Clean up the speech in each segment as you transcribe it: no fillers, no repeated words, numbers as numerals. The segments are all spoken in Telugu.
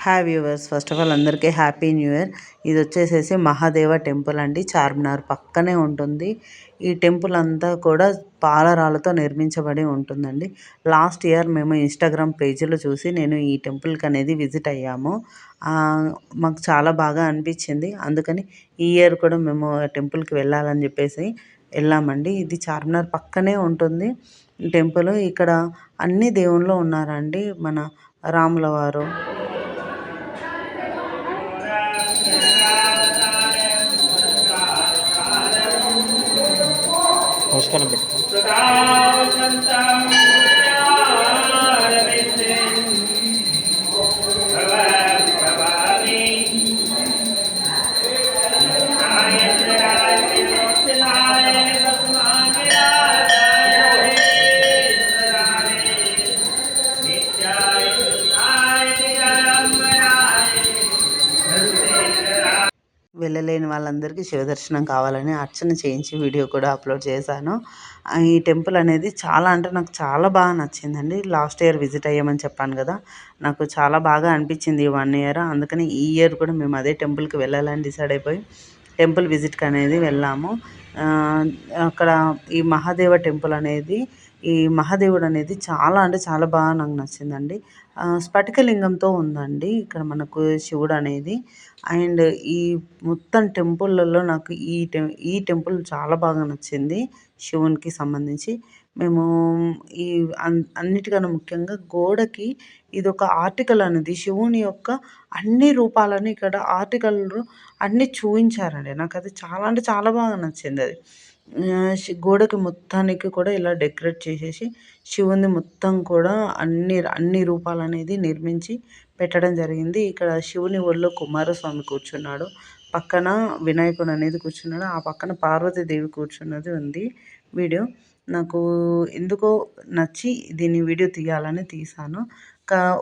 Hi viewers, first of all అందరికీ హ్యాపీ న్యూ ఇయర్. ఇది వచ్చేసేసి మహాదేవ టెంపుల్ అండి, చార్మినార్ పక్కనే ఉంటుంది. ఈ టెంపుల్ అంతా కూడా పాలరాలతో నిర్మించబడి ఉంటుందండి. లాస్ట్ ఇయర్ మేము ఇన్స్టాగ్రామ్ పేజీలో చూసి నేను ఈ టెంపుల్కి అనేది విజిట్ అయ్యాము. మాకు చాలా బాగా అనిపించింది. అందుకని ఈ ఇయర్ కూడా మేము టెంపుల్కి వెళ్ళాలని చెప్పేసి వెళ్ళామండి. ఇది చార్మినార్ పక్కనే ఉంటుంది టెంపుల్. ఇక్కడ అన్ని దేవుళ్ళు ఉన్నారండి. మన రాముల వారు, నమస్కారం పెట్టు. వెళ్ళలేని వాళ్ళందరికీ శివదర్శనం కావాలని అర్చన చేయించి వీడియో కూడా అప్లోడ్ చేశాను. ఈ టెంపుల్ అనేది చాలా అంటే నాకు చాలా బాగా నచ్చిందండి. లాస్ట్ ఇయర్ విజిట్ అయ్యామని చెప్పాను కదా, నాకు చాలా బాగా అనిపించింది ఈ 1 ఇయర్. అందుకని ఈ ఇయర్ కూడా మేము అదే టెంపుల్కి వెళ్ళాలని డిసైడ్ అయిపోయి టెంపుల్ విజిట్కి అనేది వెళ్ళాము. అక్కడ ఈ మహాదేవ టెంపుల్ అనేది, ఈ మహాదేవుడు అనేది చాలా అంటే చాలా బాగా నాకు నచ్చిందండి. స్ఫటికలింగంతో ఉందండి ఇక్కడ మనకు శివుడు అనేది. అండ్ ఈ మొత్తం టెంపుల్లలో నాకు ఈ టెంపుల్ చాలా బాగా నచ్చింది శివునికి సంబంధించి. మేము ఈ అన్నిటికన్నా ముఖ్యంగా గోడకి ఇది ఒక ఆర్టికల్ అనేది, శివుని యొక్క అన్ని రూపాలని ఇక్కడ ఆర్టికల్ అన్నీ చూపించారండి. నాకు అది చాలా అంటే చాలా బాగా నచ్చింది. అది గోడకి మొత్తానికి కూడా ఇలా డెకరేట్ చేసేసి శివుని మొత్తం కూడా అన్ని రూపాలు అనేది నిర్మించి పెట్టడం జరిగింది. ఇక్కడ శివుని ఒళ్ళో కుమారస్వామి కూర్చున్నాడు, పక్కన వినాయకుడు అనేది కూర్చున్నాడు, ఆ పక్కన పార్వతీదేవి కూర్చున్నది ఉంది. వీడియో నాకు ఎందుకో నచ్చి దీన్ని వీడియో తీయాలని తీశాను.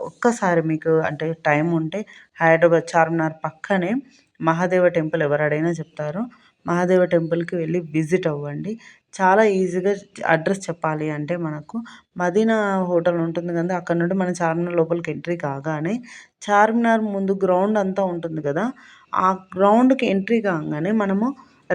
ఒక్కసారి మీకు అంటే టైం ఉంటే హైదరాబాద్ చార్మినార్ పక్కనే మహాదేవ టెంపుల్ ఎవరు అడిగినా చెప్తారు. మహాదేవ టెంపుల్కి వెళ్ళి విజిట్ అవ్వండి. చాలా ఈజీగా అడ్రస్ చెప్పాలి అంటే మనకు మదీనా హోటల్ ఉంటుంది కదా, అక్కడ నుండి మన చార్మినార్ లోపలికి ఎంట్రీ కాగానే చార్మినార్ ముందు గ్రౌండ్ అంతా ఉంటుంది కదా, ఆ గ్రౌండ్కి ఎంట్రీ కాగానే మనము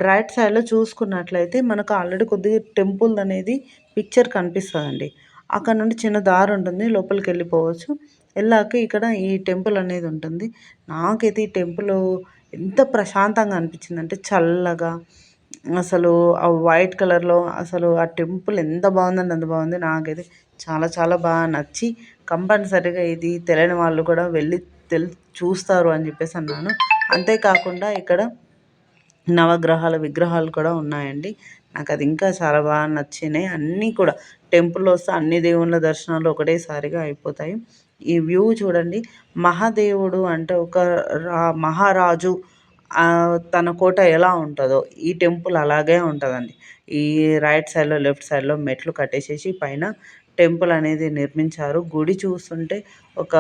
రైట్ సైడ్లో చూసుకున్నట్లయితే మనకు ఆల్రెడీ కొద్దిగా టెంపుల్ అనేది పిక్చర్ కనిపిస్తుందండి. అక్కడ నుండి చిన్న దారి ఉంటుంది, లోపలికి వెళ్ళిపోవచ్చు. వెళ్ళాక ఇక్కడ ఈ టెంపుల్ అనేది ఉంటుంది. నాకైతే ఈ టెంపుల్ ఎంత ప్రశాంతంగా అనిపించిందంటే చల్లగా, అసలు ఆ వైట్ కలర్లో అసలు ఆ టెంపుల్ ఎంత బాగుందంటే అంత బాగుంది. నాకైతే చాలా చాలా బాగా నచ్చి కంపల్సరీగా ఇది తెలియని వాళ్ళు కూడా వెళ్ళి చూస్తారు అని చెప్పేసి అన్నాను. అంతేకాకుండా ఇక్కడ నవగ్రహాల విగ్రహాలు కూడా ఉన్నాయండి. నాకు అది ఇంకా చాలా బాగా నచ్చినాయి. అన్నీ కూడా టెంపుల్లో వస్తే అన్ని దేవుళ్ళ దర్శనాలు ఒకటేసారిగా అయిపోతాయి. ఈ వ్యూ చూడండి. మహాదేవుడు అంటే ఒక మహారాజు తన కోట ఎలా ఉంటుందో ఈ టెంపుల్ అలాగే ఉంటుందండి. ఈ రైట్ సైడ్లో లెఫ్ట్ సైడ్లో మెట్లు కట్టేసేసి పైన టెంపుల్ అనేది నిర్మించారు. గుడి చూస్తుంటే ఒక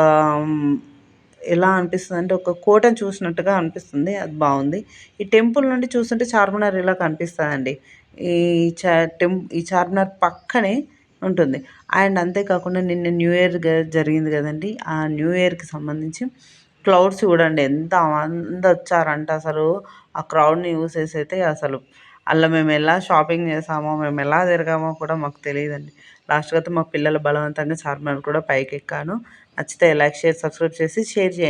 ఎలా అనిపిస్తుంది అంటే ఒక కోటను చూసినట్టుగా అనిపిస్తుంది. అది బాగుంది. ఈ టెంపుల్ నుండి చూస్తుంటే చార్మినార్ ఇలా కనిపిస్తుందండి. ఈ ఈ చార్మినార్ పక్కనే ఉంటుంది. అండ్ అంతేకాకుండా నిన్న న్యూ ఇయర్ జరిగింది కదండి, ఆ న్యూ ఇయర్కి సంబంధించి క్రౌడ్స్ చూడండి ఎంత మంది వచ్చారంటే అసలు ఆ క్రౌడ్ని చూసేసి అయితే అసలు అలా మేము ఎలా షాపింగ్ చేసామో, మేము ఎలా తిరిగామో కూడా మాకు తెలియదండి. లాస్ట్కి అయితే మా పిల్లల బలవంతంగా చార్మినార్ కూడా పైకి ఎక్కాను. నచ్చితే లైక్, షేర్, సబ్స్క్రైబ్ చేసి షేర్ చేయండి.